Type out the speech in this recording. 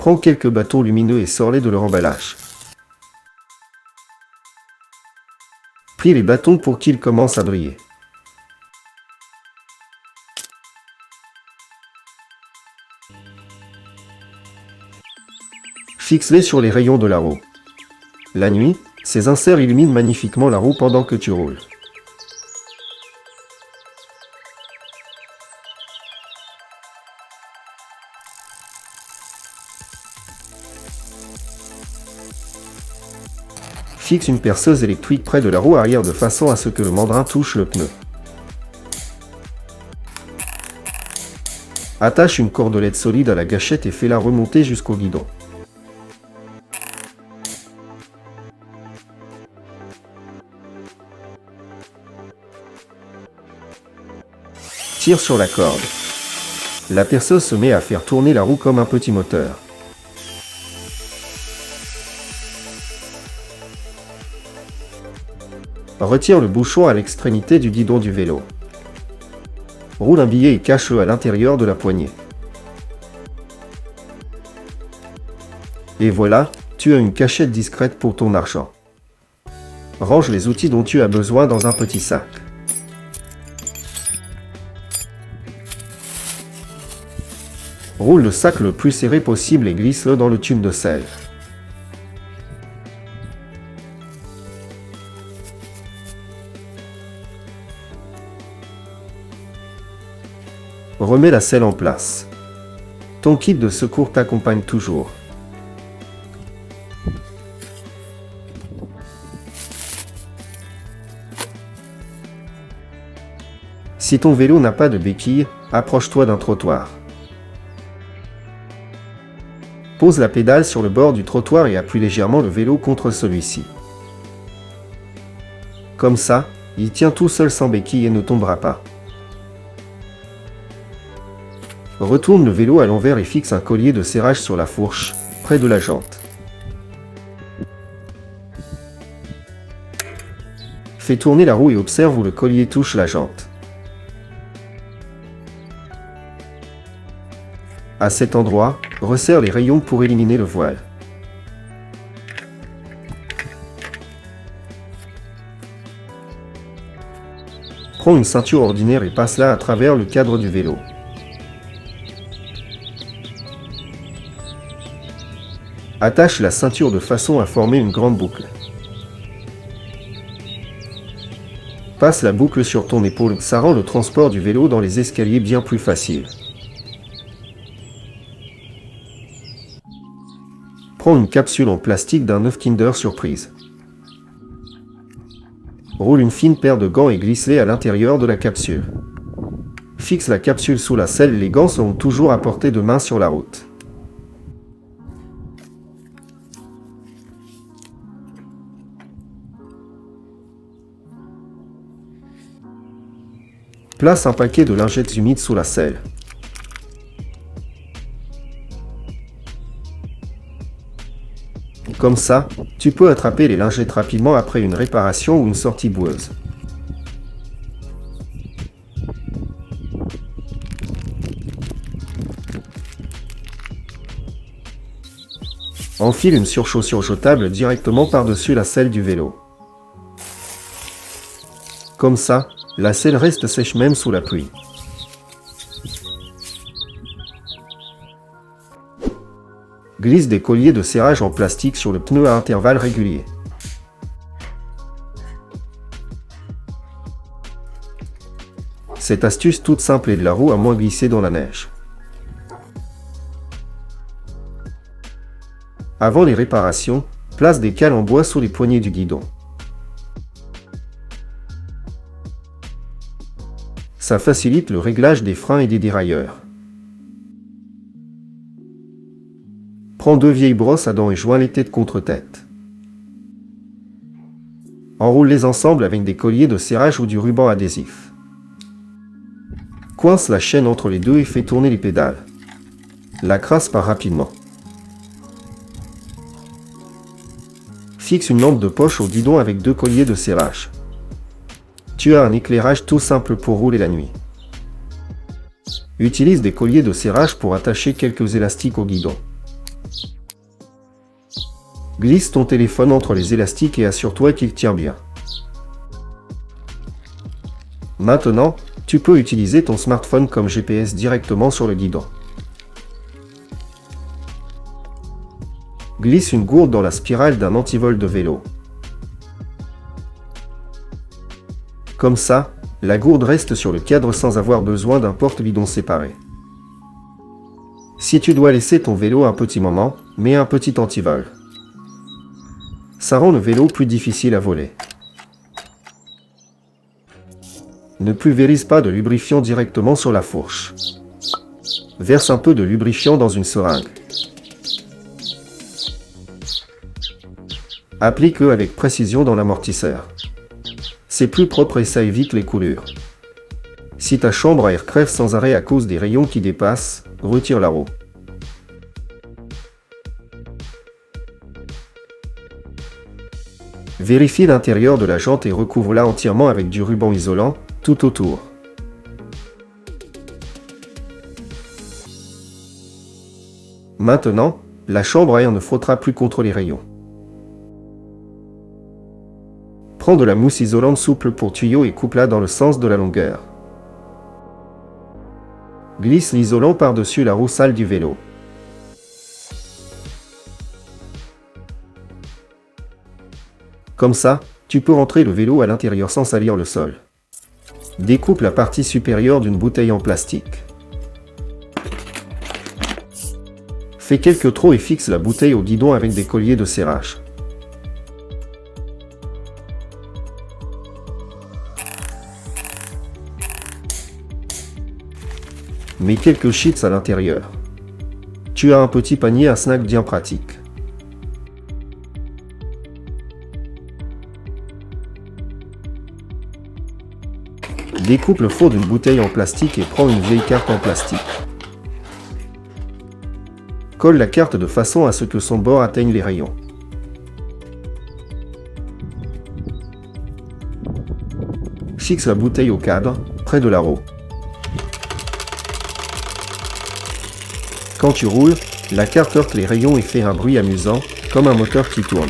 Prends quelques bâtons lumineux et sors-les de leur emballage. Plie les bâtons pour qu'ils commencent à briller. Fixe-les sur les rayons de la roue. La nuit, ces inserts illuminent magnifiquement la roue pendant que tu roules. Fixe une perceuse électrique près de la roue arrière de façon à ce que le mandrin touche le pneu. Attache une cordelette solide à la gâchette et fais-la remonter jusqu'au guidon. Tire sur la corde. La perceuse se met à faire tourner la roue comme un petit moteur. Retire le bouchon à l'extrémité du guidon du vélo. Roule un billet et cache-le à l'intérieur de la poignée. Et voilà, tu as une cachette discrète pour ton argent. Range les outils dont tu as besoin dans un petit sac. Roule le sac le plus serré possible et glisse-le dans le tube de sel. Remets la selle en place. Ton kit de secours t'accompagne toujours. Si ton vélo n'a pas de béquille, approche-toi d'un trottoir. Pose la pédale sur le bord du trottoir et appuie légèrement le vélo contre celui-ci. Comme ça, il tient tout seul sans béquille et ne tombera pas. Retourne le vélo à l'envers et fixe un collier de serrage sur la fourche, près de la jante. Fais tourner la roue et observe où le collier touche la jante. À cet endroit, resserre les rayons pour éliminer le voile. Prends une ceinture ordinaire et passe-la à travers le cadre du vélo. Attache la ceinture de façon à former une grande boucle. Passe la boucle sur ton épaule, ça rend le transport du vélo dans les escaliers bien plus facile. Prends une capsule en plastique d'un œuf Kinder Surprise. Roule une fine paire de gants et glisse-les à l'intérieur de la capsule. Fixe la capsule sous la selle, les gants seront toujours à portée de main sur la route. Place un paquet de lingettes humides sous la selle. Comme ça, tu peux attraper les lingettes rapidement après une réparation ou une sortie boueuse. Enfile une surchaussure jetable directement par-dessus la selle du vélo. Comme ça, la selle reste sèche même sous la pluie. Glisse des colliers de serrage en plastique sur le pneu à intervalles réguliers. Cette astuce toute simple aide la roue à moins glisser dans la neige. Avant les réparations, place des cales en bois sous les poignées du guidon. Ça facilite le réglage des freins et des dérailleurs. Prends 2 vieilles brosses à dents et joins les têtes contre tête. Enroule-les ensemble avec des colliers de serrage ou du ruban adhésif. Coince la chaîne entre les deux et fais tourner les pédales. La crasse part rapidement. Fixe une lampe de poche au guidon avec 2 colliers de serrage. Tu as un éclairage tout simple pour rouler la nuit. Utilise des colliers de serrage pour attacher quelques élastiques au guidon. Glisse ton téléphone entre les élastiques et assure-toi qu'il tient bien. Maintenant, tu peux utiliser ton smartphone comme GPS directement sur le guidon. Glisse une gourde dans la spirale d'un antivol de vélo. Comme ça, la gourde reste sur le cadre sans avoir besoin d'un porte-bidon séparé. Si tu dois laisser ton vélo un petit moment, mets un petit antivol. Ça rend le vélo plus difficile à voler. Ne pulvérise pas de lubrifiant directement sur la fourche. Verse un peu de lubrifiant dans une seringue. Applique-le avec précision dans l'amortisseur. C'est plus propre et ça évite les coulures. Si ta chambre à air crève sans arrêt à cause des rayons qui dépassent, retire la roue. Vérifie l'intérieur de la jante et recouvre-la entièrement avec du ruban isolant, tout autour. Maintenant, la chambre à air ne frottera plus contre les rayons. Prends de la mousse isolante souple pour tuyau et coupe-la dans le sens de la longueur. Glisse l'isolant par-dessus la roue sale du vélo. Comme ça, tu peux rentrer le vélo à l'intérieur sans salir le sol. Découpe la partie supérieure d'une bouteille en plastique. Fais quelques trous et fixe la bouteille au guidon avec des colliers de serrage. Mets quelques chips à l'intérieur. Tu as un petit panier à snack bien pratique. Découpe le fond d'une bouteille en plastique et prends une vieille carte en plastique. Colle la carte de façon à ce que son bord atteigne les rayons. Fixe la bouteille au cadre, près de la roue. Quand tu roules, la carte heurte les rayons et fait un bruit amusant, comme un moteur qui tourne.